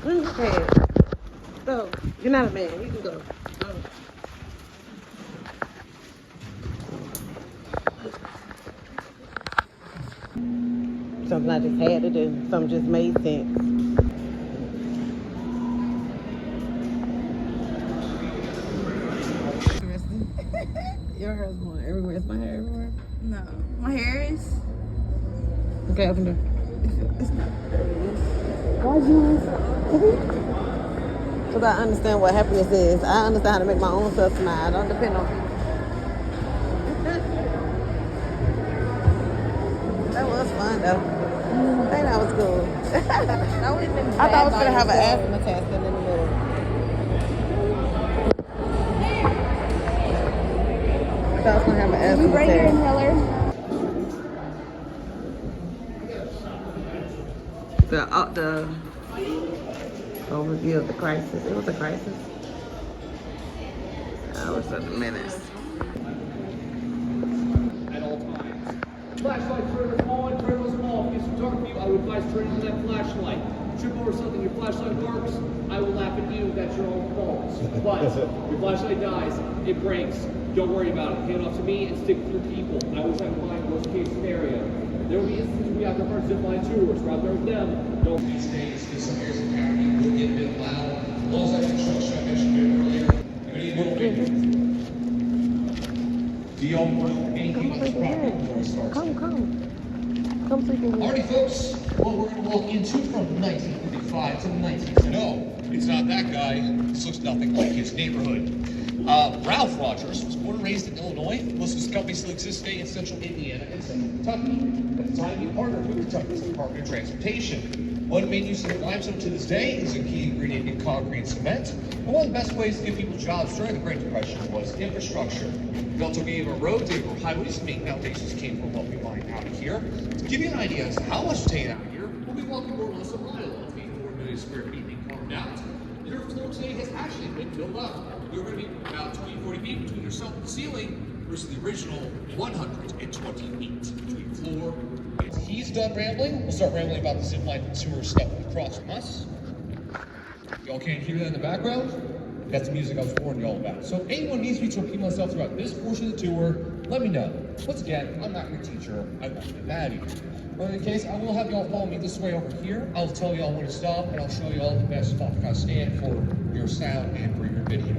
Okay. So, you're not a man. You can go. Something I just had to do. Something just made sense. Your hair's going everywhere. Is my hair everywhere? No. My hair is... Okay, open the door. It's not. Why'd you? Because I understand what happiness is. I understand how to make my own self smile. I don't depend on people. That was fun though. I think that was cool. That would have been I thought I was bad gonna have an by asthma test in the middle. I thought I was gonna have an asthma you bring your test. inhaler? The overview of the crisis. It was a crisis. I was at the menace. At all times. Flashlight turn on, turn those off. If it's dark for you, I would advise turning on that flashlight. Trip over something, your flashlight works, I will laugh at you, that's your own fault. But your flashlight dies, it breaks. Don't worry about it. Hand it off to me and stick with your people. I always have in mind worst case scenario. There will be instances we have to our zipline tours. We're out there with them. Don't these days, because some areas of Cavern will get a bit loud. As long as I construction I mentioned earlier, you're going to need a little bit. Do y'all know anything about this property before we start? Come sleep in here. Alrighty, folks. What we're going to walk into from 1955 to 1970. No, it's not that guy. This looks nothing like his neighborhood. Ralph Rogers was born and raised in Illinois. Most of his companies still exist today in central Indiana and central Kentucky. At the time, he partnered with Kentucky's Department of Transportation. One main use of limestone to this day is a key ingredient in concrete and cement. And one of the best ways to give people jobs during the Great Depression was infrastructure. We also gave a road, gave a highways. Main foundations came from what we mine out of here. To give you an idea as to how much is taken out of here, we'll be walking more or less a mile of the 4 million square feet being carved out. The earth floor today has actually been filled up. You're going to be about 20-40 feet between yourself and the ceiling versus the original 120 feet between floor. If he's done rambling, we'll start rambling about the zipline tour stuff across from us. Y'all can't hear that in the background? That's the music I was warning y'all about. So if anyone needs me to repeat myself throughout this portion of the tour, let me know. Once again, I'm not your teacher. I won't get mad at you. But in the case, I will have y'all follow me this way over here. I'll tell y'all when to stop, and I'll show y'all the best spot to kind of stand for your sound and for your video.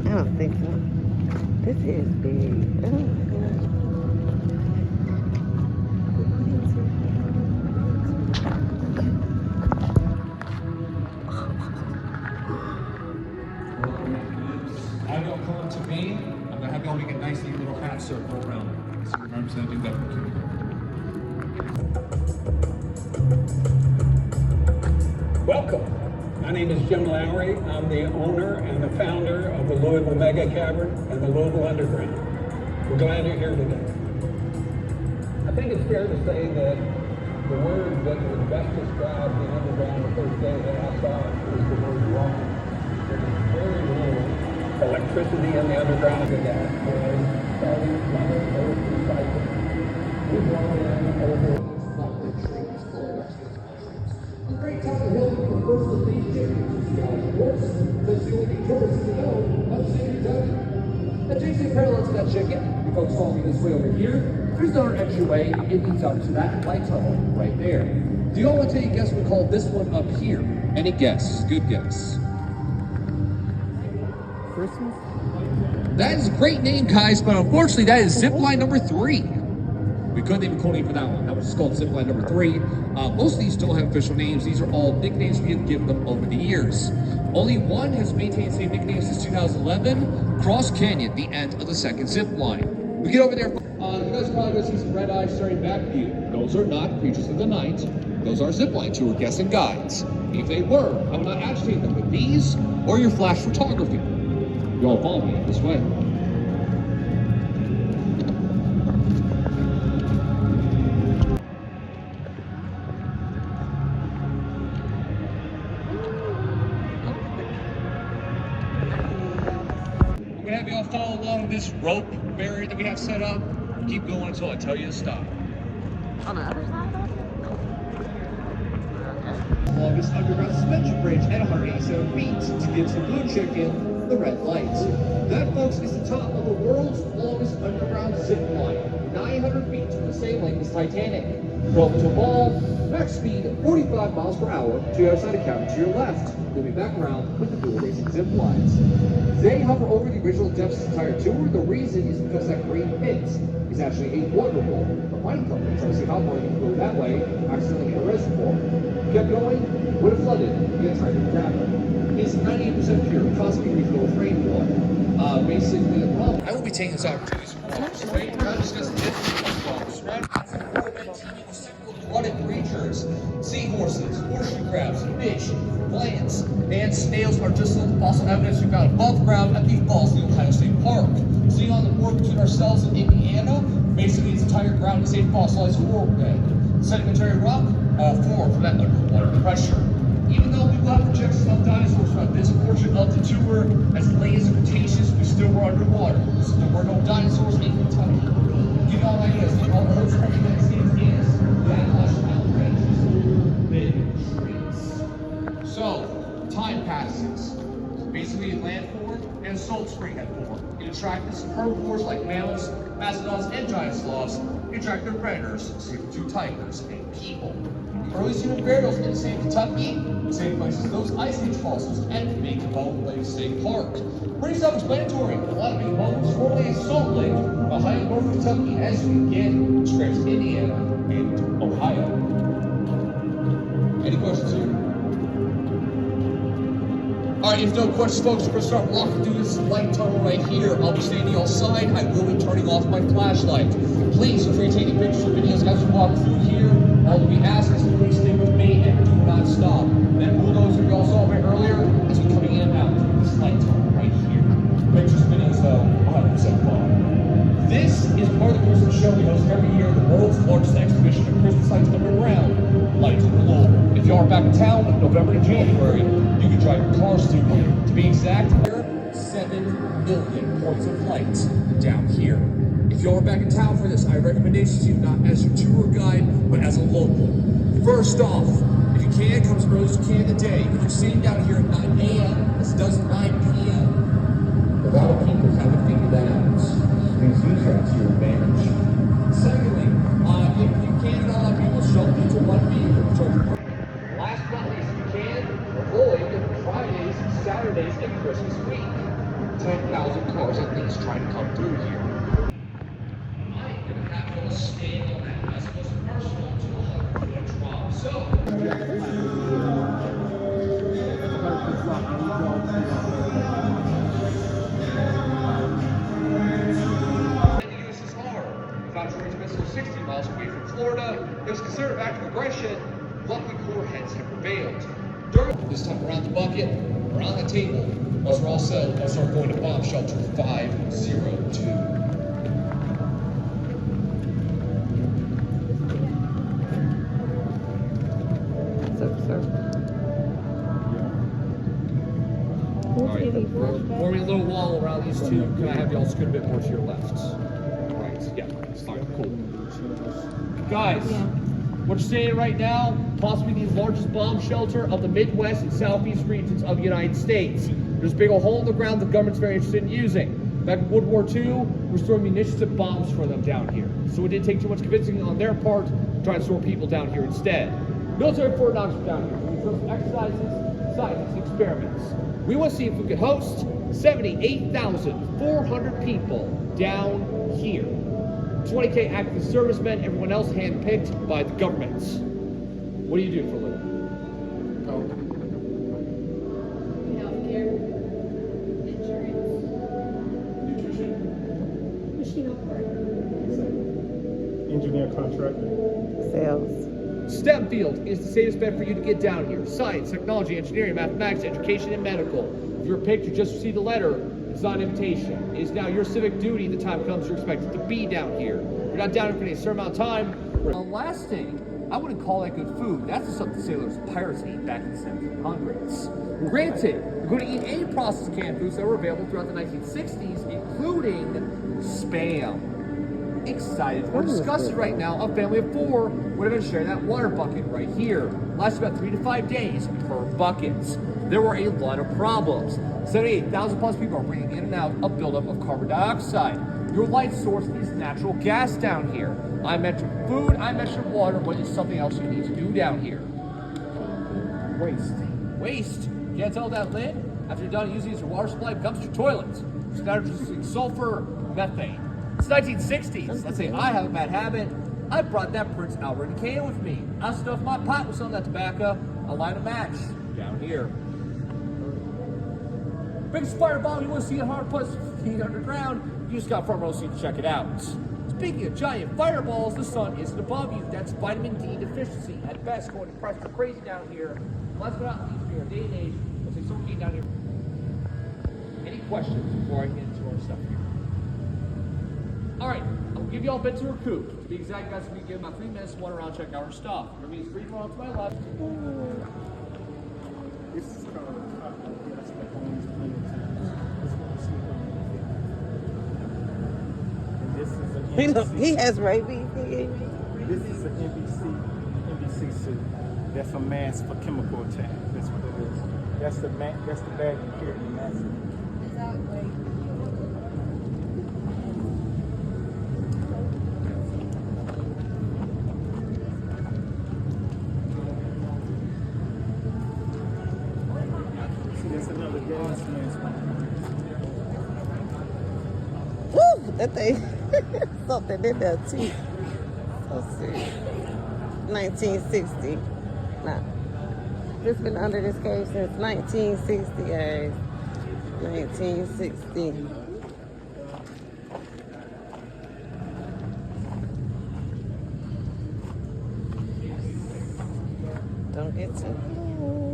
I don't think so. This is big. Oh my god. Now y'all come to me. I'm gonna have y'all make a nice neat little half circle around. So remember to do that for you. Welcome. My name is Jim Lowry. I'm the owner and the founder of the Louisville Mega Cavern and the Louisville Underground. We're glad you're here today. I think it's fair to say that the word that would best describe the underground the first day that I saw it was the word wrong. There was very little electricity in the underground, and that was starting Mother Earth recycling. We brought in over a great time to help you first of these champions to see how it works. Let's see what the tourist CEO of St. Doug. Adjacent parallel to that chicken, you folks follow me this way over here. There's another extra way. It leads up to that light tunnel right there. Do you all want to take a guess what we call this one up here? Any guess? Good guess. Christmas? That is a great name, guys, but unfortunately that is zipline number 3. We couldn't even call name for that one. That was called zipline number 3. Most of these don't have official names. These are all nicknames we have given them over the years. Only one has maintained the same nickname since 2011, Cross Canyon, the end of the second zipline. We get over there. You guys probably gonna see some red eyes staring back at you. Those are not creatures of the night. Those are zipline tour guests and guides. If they were, I would not agitate them with these or your flash photography. You all follow me this way. I'm gonna have you all follow along this rope barrier that we have set up. Keep going until I tell you to stop. On the other side of Longest underground suspension bridge at 187 feet to give the blue chicken the red light. That, folks, is the top of the world's longest underground zip line, 900 feet to the same length as Titanic. Rope to ball, max speed 45 miles per hour to the other side of Cavern to your left. We'll be back around with the dual racing zip lines. They hover over the original depths of the entire tour. The reason is because that green pit is actually a water bowl. The mining company trying to see how far you can go that way, accidentally hit a reservoir. Kept going, would have flooded the entire cavern. It's 98% pure, constantly refilled with rainwater. Basically, the problem. I will be taking this opportunity to straight around discuss the difference surrounding aquatic creatures. Seahorses, horseshoe crabs, fish, plants, and snails are just some fossil evidence we found above ground at the falls of the Ohio State Park. See on the border between ourselves and Indiana, basically its entire ground is a fossilized coral bed. Sedimentary rock formed from that underwater pressure. Even though we will have projections of dinosaurs throughout this portion of the tour, as late as the Cretaceous, we still were underwater. So there were no dinosaurs in Kentucky. Give you all ideas, all the United States is that lush mountain ranges, big trees. So, time passes. Basically, land formed and a salt spring had formed. It attracted some herbivores like mammoths, mastodons, and giant sloths. It attracted predators, saber-toothed tigers, and people. Early human burials in the same Kentucky, same places those Ice Age fossils and make Bone Lake State Park. Pretty self-explanatory. A lot of big bones formerly a salt lake behind North Kentucky as you again scrapes Indiana and Ohio. Any questions here? Alright, if no questions, folks, we're going to start walking through this light tunnel right here. I'll be standing outside. I will be turning off my flashlight. Please, if you're taking pictures or videos as we walk through here, all we'll be asking is please stay with me and do not stop. That bulldozer you all saw a bit earlier is coming in and out through this light tunnel right here. Pictures, videos, 100% fun. This is part of the Christmas show we host every year, the world's largest exhibition of Christmas lights underground. Lights in Louisville. If you are back in town, November to January, you can drive your cars through here. To be exact, there are 7 million points of light down here. If you are back in town for this, I have recommendations to you not as your tour guide, but as a local. First off, if you can, come as early as you can in the day. If you're sitting down here at 9 a.m., this does 9 p.m. A lot of people haven't figured that out. Please use that to your advantage. Secondly, if you can at all, people shuttle you to one vehicle. Last but not least, if you can, avoid Fridays, Saturdays, and Christmas week. 10,000 cars at least trying to come through here. I'm going to have to stand on that as opposed to personal to a 100-foot drop. So, the USSR, without trying to missile 60 miles away from Florida, it was considered active aggression. Luckily, cooler heads have prevailed. During this time around the bucket, around the table, once we're all set, I'll start going to bomb shelter 502. Forming a little wall around these two. Can I have y'all scoot a bit more to your left? Right, yeah, fine, cool. Guys, what you're seeing right now, possibly the largest bomb shelter of the Midwest and Southeast regions of the United States. There's a big old hole in the ground the government's very interested in using. Back in World War II, we're storing munitions and bombs for them down here. So it didn't take too much convincing on their part to try to store people down here instead. Military Fort Knox down here. We drove some exercises, science experiments. We want to see if we could host 78,400 people down here. 20K active servicemen, everyone else handpicked by the governments. What do you do for a living? Healthcare, insurance, Nutrition, machine operator, Engineer contractor. Sales. STEM field is the safest bet for you to get down here. Science, technology, engineering, mathematics, education, and medical. If you're picked, you just received a letter. It's not an invitation. It is now your civic duty. The time comes you're expected to be down here. If you're not down here for any certain amount of time. Last thing, I wouldn't call that good food. That's the stuff the sailors and pirates ate back in the 1700s. Granted, you're going to eat any processed canned foods that were available throughout the 1960s, including spam. Excited. We're discussing right now a family of 4 would have been sharing that water bucket right here. Lasts about 3 to 5 days per bucket. There were a lot of problems. 78,000 plus people are breathing in and out of buildup of carbon dioxide. Your light source is natural gas down here. I mentioned food, I mentioned water, but it's something else you need to do down here. Waste. Can't tell that lid? After you're done using your water supply, becomes your toilet. It's now producing sulfur, methane. It's 1960s. Let's say I have a bad habit. I brought that Prince Albert can with me. I stuffed my pot with some of that tobacco. I light a match down here. Biggest fireball you want to see at hard plus feet underground, you just got front row seat to check it out. Speaking of giant fireballs, the sun isn't above you. That's vitamin D deficiency. At best, going to press for crazy down here. Last but not least, for your day and age, let's say someone down here. Any questions before I get into our stuff here? All right, I'll give you all a bit to recoup. To be exact, guys, we give about 3 minutes to wander around, check out our stuff. There means 3 more to my left. This is called He has rabies. This is an NBC suit. That's a mask for chemical attack. That's what it is. That's the bag you carry, the mask. See, that's another gas mask. Woo! That thing, something in there too. Let's see. 1960. Nah. It's been under this cave since 1960, guys. 1960. Don't get too close.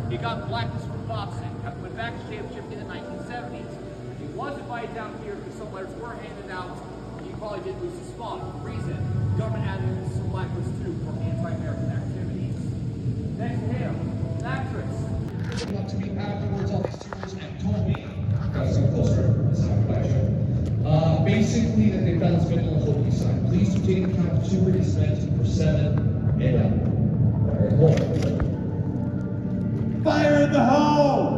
He got blacklisted from boxing, went back to championship in the 1970s. He was invited down here because some letters were handed out. He probably did lose his spot. Reason, the government added some blacklists too for anti-American activities. Next to him, an actress. Came up to me afterwards on these tours and told me, gotta zoom closer, it's not basically that they found this mental holy sign. Please do take account the tour is meant for 7 and up. Fire in the hole!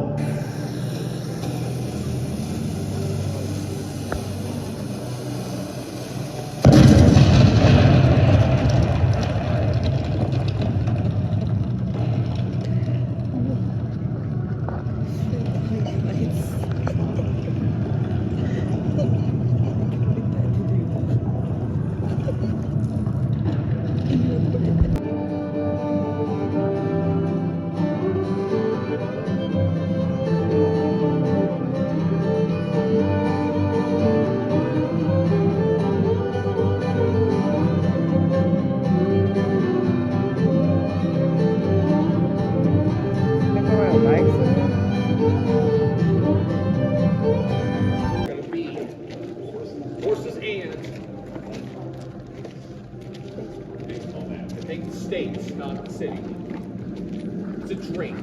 Horses and I think the states, not the city. It's a drink.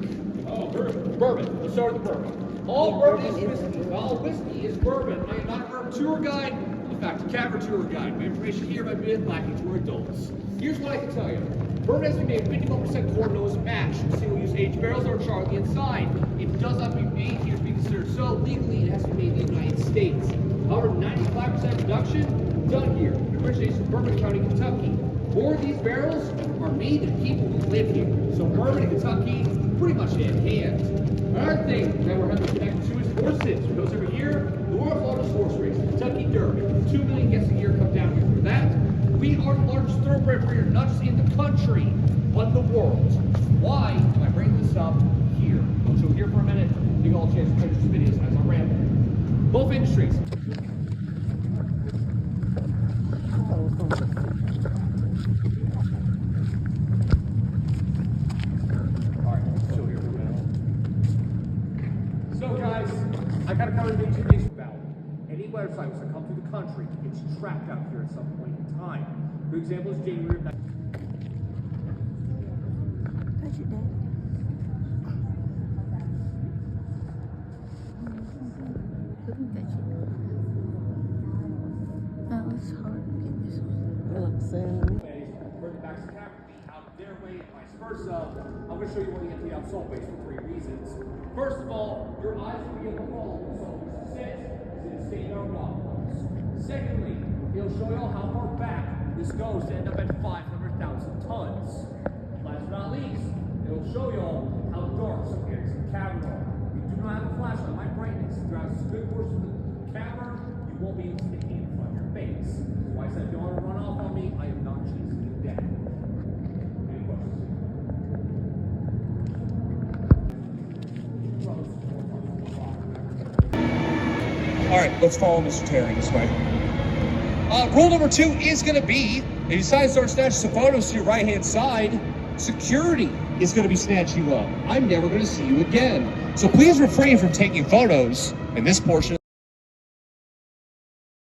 Oh, bourbon. Bourbon. Let's start with the bourbon. All bourbon is whiskey. All whiskey is bourbon. I am not a bourbon tour guide. In fact, a Cavern tour guide. My information here might be lacking to adults. Here's what I can tell you. Bourbon has to be made 51% corn nose mash. Single-use aged barrels are charred on the inside. It does not have to be made here to be considered so. Legally, it has to be made in the United States. However, 95% production done here. It originates from Bourbon County, Kentucky. More of these barrels are made to people who live here. So Bourbon and Kentucky, pretty much hand in hand. Another thing that we're heavily connected to is horses. For those every year, the world's largest horse race, Kentucky Derby. 2 million guests a year come down here for that. We are the largest thoroughbred breeder, not just in the country, but the world. Why am I bringing this up here? So here for a minute, give you all a chance to finish this video as I ramble. Both industries. So guys, I gotta cover the two things about any motorcycles that come through the country gets trapped out here at some point in time. For example, is January of Touch it, Dad. Let me touch it. Oh, it's hard to get this one. Bring it back to Cavern, out their way, and vice versa. I'm going to show you what you get to the outsole base for 3 reasons. First of all, your eyes will be able to follow where the sole base sits, because it is staying on rock walls. Secondly, it'll show you how far back this goes to end up at 500,000 tons. Last but not least, it'll show you all how dark some areas of the cavern are. You do not have a flashlight, my brightness. Throughout a good portion of the cavern, you won't be able to see in front of your face. That's why I said if you want to run off on me, I am not chasing you down. Any questions? All right, let's follow Mr. Terry this way. Rule number 2 is going to be, if you decide to start snatching some photos to your right-hand side, security is going to be snatching you up. I'm never going to see you again. So please refrain from taking photos in this portion.